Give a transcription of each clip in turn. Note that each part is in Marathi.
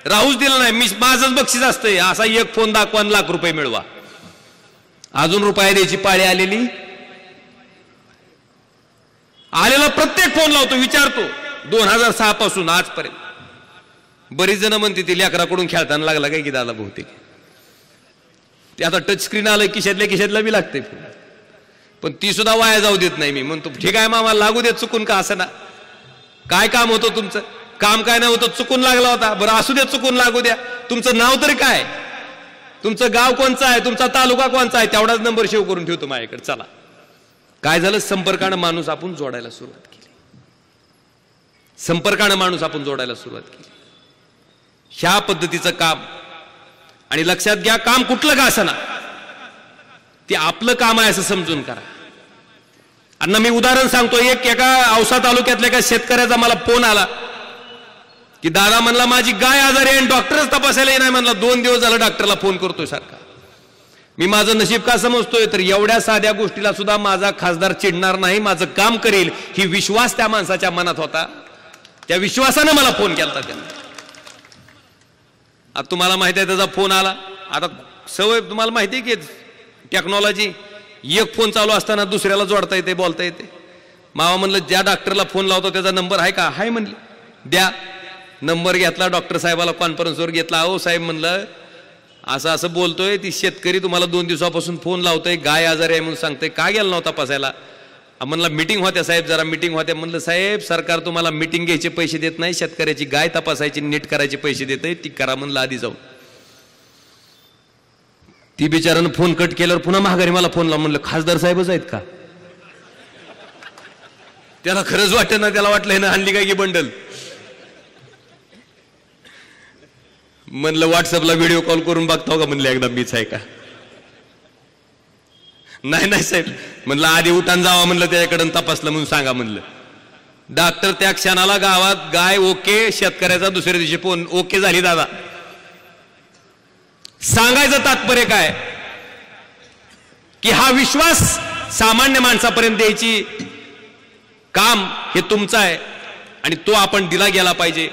राहूच दिलं नाही. मी माझंच बक्षीस असतंय, असा एक फोन दाखवा लाख रुपये मिळवा. अजून रुपये द्यायची पाळी आलेली. आलेला प्रत्येक फोन लावतो, विचारतो 2006 पासून आजपर्यंत. बरीच जण म्हणते ती लेकराकडून खेळताना लागला काय की दादा बहुतेक. ते आता टच स्क्रीन आलं खिशातल्या बी लागते, पण ती सुद्धा वाया जाऊ देत नाही. मी म्हणतो ठीक आहे मामा, लागू देत चुकून का असं ना. काय काम होतं तुमचं? काम काय नाही होतं, चुकून लागला होता. बरं असू द्या, चुकून लागू द्या. तुमचं नाव तरी काय, तुमचं गाव कोणचं आहे, तुमचा तालुका कोणचा आहे, तेवढाच नंबर सेव्ह करून ठेवतो माझ्याकडे. चला, काय झालं? संपर्कानं माणूस आपण जोडायला सुरुवात केली. संपर्कानं माणूस आपण जोडायला सुरुवात केली. ह्या पद्धतीचं काम. आणि लक्षात घ्या, काम कुठलं का असं ना, ते आपलं काम आहे असं समजून करा. अण्णा मी उदाहरण सांगतो. एका औसा तालुक्यातल्या एका शेतकऱ्याचा मला फोन आला की दादा म्हणला माझी गाय आजारी आहे, डॉक्टरच तपासायला नाही म्हणला. 2 दिवस झालं डॉक्टरला फोन करतोय सारखा. मी माझं नशीब का समजतोय, तर एवढ्या साध्या गोष्टीला सुद्धा माझा खासदार चिडणार नाही, माझं काम करेल ही विश्वास त्या माणसाच्या मनात होता. त्या विश्वासानं मला फोन केला त्यानं. आता तुम्हाला माहिती आहे त्याचा फोन आला. आता सवय तुम्हाला माहिती आहे की टेक्नॉलॉजी, एक फोन चालू असताना दुसऱ्याला जोडता येते, बोलता येते. मामा म्हणलं ज्या डॉक्टरला फोन लावतो त्याचा नंबर आहे का? हाय म्हणले, द्या. नंबर घेतला, डॉक्टर साहेबाला कॉन्फरन्सवर घेतला. अहो साहेब म्हणलं असं असं बोलतोय, ती शेतकरी तुम्हाला 2 दिवसापासून फोन लावतोय, गाय आजारी आहे म्हणून सांगतोय, का गेला नव्हता तपासायला? म्हणला मिटिंग होत्या साहेब, जरा मिटिंग होत्या. म्हणलं साहेब सरकार तुम्हाला मिटिंग घ्यायचे पैसे देत नाही, शेतकऱ्याची गाय तपासायची नीट करायचे पैसे देत, ती करा म्हणलं आधी जाऊन. ती बिचारानं फोन कट केल्यावर पुन्हा महागारी मला फोन लावून म्हणलं खासदार साहेबच आहेत का? त्याला खरंच वाटतं ना, त्याला वाटलं ना आणली काय की बंडल. म्हणलं व्हॉट्सअपला व्हिडिओ कॉल करून बघतो का म्हणलं एकदा मीच आहे का? नाही साहेब म्हणलं आधी उठान जावा म्हणलं त्याच्याकडून तपासलं म्हणून सांगा म्हणलं. डॉक्टर त्या क्षणाला गावात गाय ओके, शेतकऱ्याचा दुसऱ्या दिवशी फोन ओके झाली दादा. सांगायचं तात्पर्य काय की हा विश्वास सामान्य माणसापर्यंत द्यायची काम हे तुमचं आहे आणि तो आपण दिला गेला पाहिजे.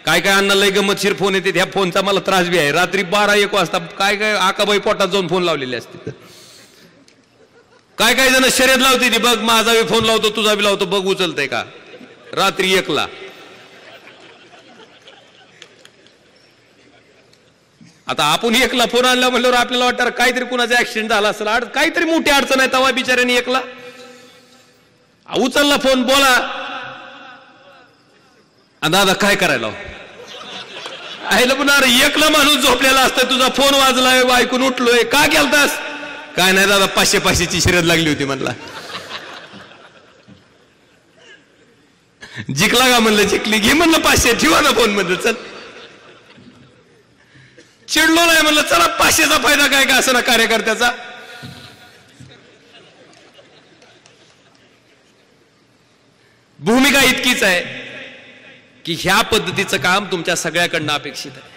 काय काय अण्णा लय गमतशीर फोन येते, ह्या फोनचा मला त्रास बी आहे. रात्री 12-1 वाजता काय काय आकाबाई पोटात जाऊन फोन लावलेले असते. काय काय जण शर्यत लावते ती, बघ माझा बी फोन लावतो तुझा बी लावतो, बघ उचलतय का रात्री 1ला. आता आपण 1ला फोन आणला म्हणल्यावर आपल्याला वाटतं काहीतरी कुणाचा ऍक्सिडेंट झाला असेल, काहीतरी मोठी अडचण आहे, तवा बिचाऱ्याने 1ला उचलला फोन, बोला दादा काय करायला आहे पण. अरे 1ला माणूस झोपलेला असतोय, तुझा फोन वाजलाय, ऐकून उठलोय, का गेलतास? काय नाही दादा 500-500ची शर्यत लागली होती म्हणला. जिंकला का म्हणलं? जिंकली, घे म्हणलं 500, ठेवा ना फोन म्हणलं. चल चिडलो नाही म्हणलं, चला 500चा फायदा काय का असं ना कार्यकर्त्याचा. भूमिका इतकीच आहे की ह्या पद्धतीचं काम तुमच्या सगळ्याकडनं अपेक्षित आहे.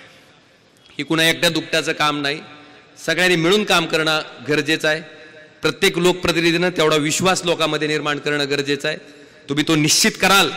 ही कुणा एकट्या दुकट्याचं काम नाही, सगळ्यांनी मिळून काम करणं गरजेचं आहे. प्रत्येक लोकप्रतिनिधीनं तेवढा विश्वास लोकांमध्ये निर्माण करणं गरजेचं आहे. तुम्ही तो निश्चित कराल